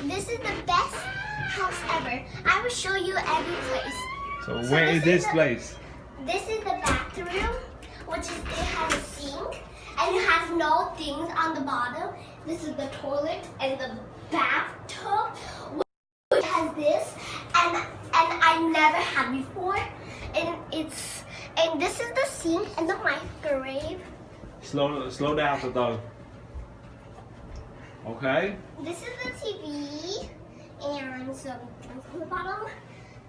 this is the best house ever. I will show you every place. So where is this place? This is the bathroom, which is it has a sink and it has no things on the bottom. This is the toilet and the bathtub, which has this, and I never had before. And this is the sink and the microwave. Slow down từ từ. Okay. This is the TV and some things on the bottom.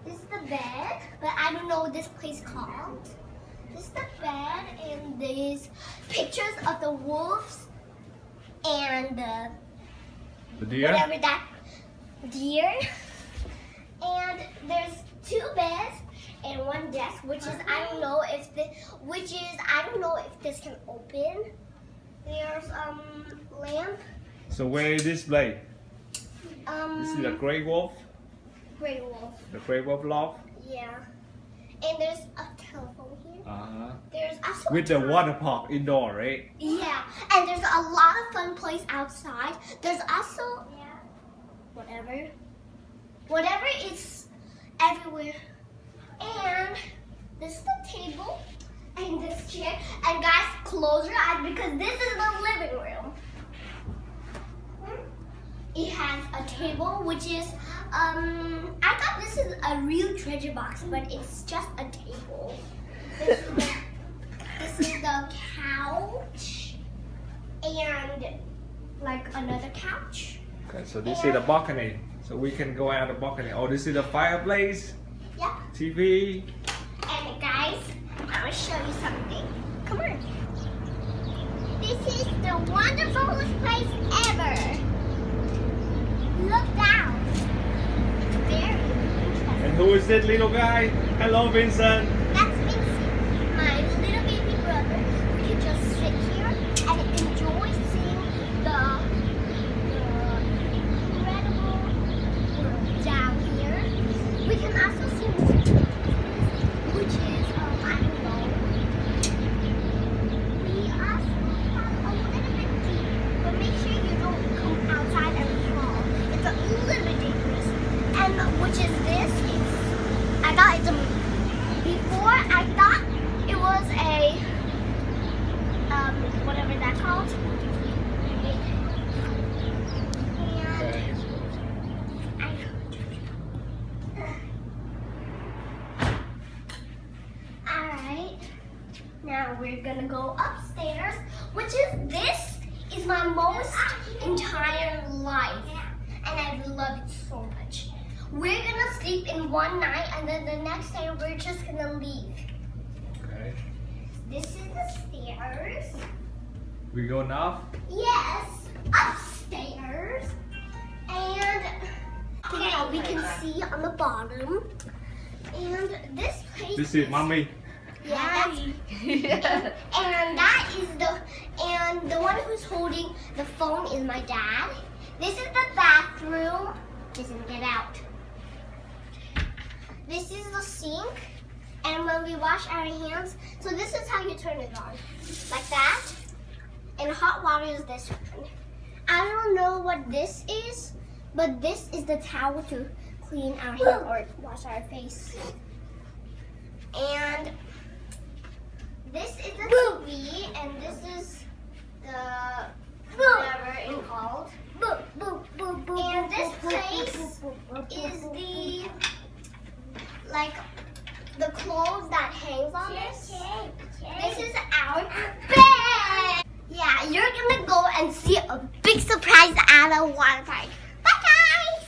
This is the bed, but I don't know what this place called. This is the bed and these pictures of the wolves and The deer? whatever that deer. And there's 2 beds and 1 desk, which is I don't know if this can open. There's lamp. So where is this place? This is the Grey Wolf? Grey wolf. The Grey Wolf loft? Yeah. And there's a telephone here. Uh-huh. There's also With the water park indoor, right? Yeah, and there's a lot of fun place outside. There's also whatever is everywhere. And this is the table and this chair. And guys, close your eyes because this is the living room. It has a table, which is I thought this is a real treasure box, but it's just a table. This is the couch and like another couch. Okay, so this is the balcony. So we can go out the balcony. Oh, this is the fireplace, Yep. TV. And guys, I will show you something. Come on. This is the wonderfulest place ever. Look down. It's very interesting. And who is that little guy? Hello, Vincent. That's Vincent, my little baby brother. We can just sit here and enjoy seeing the incredible world down here. We can also see which is, I don't know. We also have a little bit deep, but make sure you don't come outside and fall. It's a little bit dangerous. And which is this? I thought it's a before I thought it was a whatever that's called. Alright. Now we're gonna go upstairs, which is this is my most entire life. And I love it so much. We're gonna sleep in one night and then the next day we're just gonna leave. Okay. This is the stairs. We go now? Yes, upstairs. And now we can see on the bottom. And this place This is mommy. Yeah, and that is the one who's holding the phone is my dad. This is the bathroom. Listen, get out. This is the sink, and when we wash our hands, so this is how you turn it on, like that. And hot water is this one. I don't know what this is, but this is the towel to clean our hands or wash our face. And this is the TV, and this is the whatever it's called. And this place is the clothes that hangs on this. This is our bed. Yeah, you're gonna go and see a big surprise at a water park. Bye guys!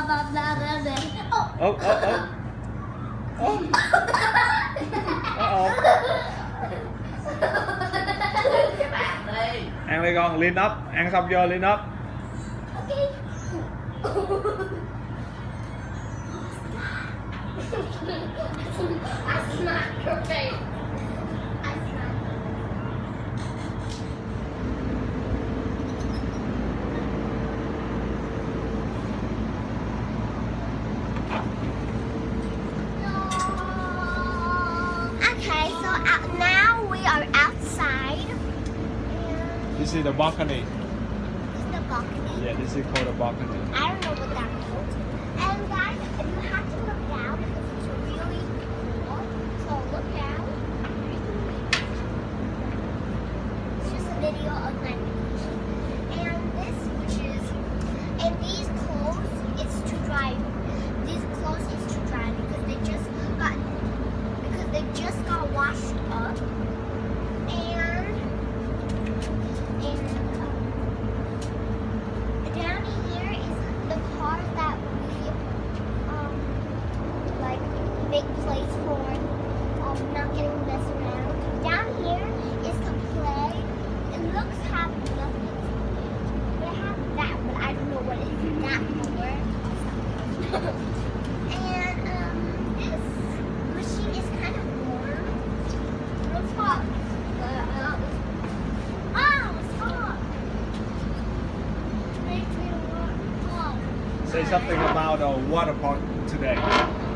Oh, oh, oh. Oh. Uh-oh. Các bạn đi. Ăn đi con, lean up. Ăn xong chưa, lean up. Okay. That's not great. That's not. Okay, so now we are outside. And This is the balcony. this is the balcony. Yeah, this is called a balcony. I don't know what that means. And guys, you have to look down because it's really cool. So look down. It's just a video of my vacation. And this, which is, and these clothes, it's to dry. These clothes is to dry because they just got washed up. And down here is the cars that we like make place for not getting messed around. Down here is to play. It looks have nothing. They have that, but I don't know what it is that for. And this machine is kind of warm. Don't stop. Stop. Makes me warm. Say something about the water park today.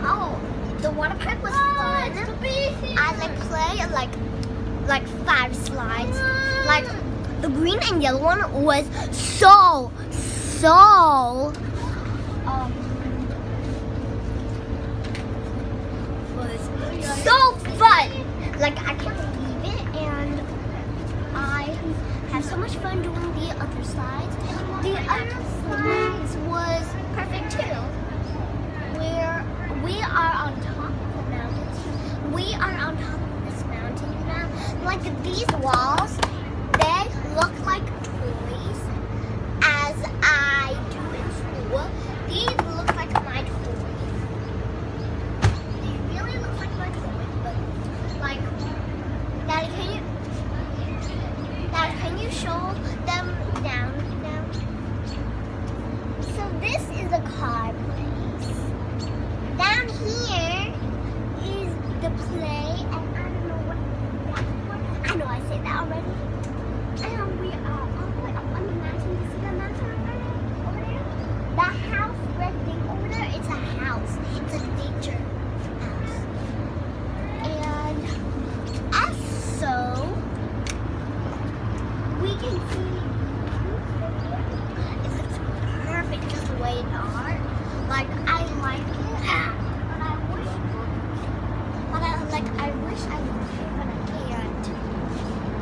Oh, the water park was fun. I play like 5 slides. Like the green and yellow one was so fun. Like I can't believe it, and I had so much fun doing the other slides. The other slides was perfect too. We are on top of the mountain. We are on top of this mountain now. Like these walls, they look like toys as I do in school. These look like my toys. They really look like my toys, but like, Daddy, can you show them down now? So this is a car place. Down here is the play, and I don't know what that's for. I know I said that already. And we are all the way up on the mountain. You see the mountain over there? The house, red thing over there, it's a house. It's a nature house. And also, we can see it looks perfect just the way it are. Like I like it, but I wish I wish I lived here, but I can't.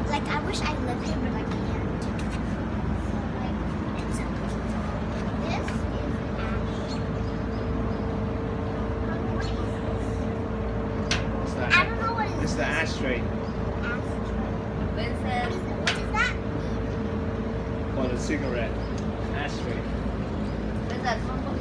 Like I wish I lived here, but I can't. So like it's this is ash. What is this? I don't know what it is. It's the ashtray What is that mean? for the cigarette. Ashtray. Bây giờ không có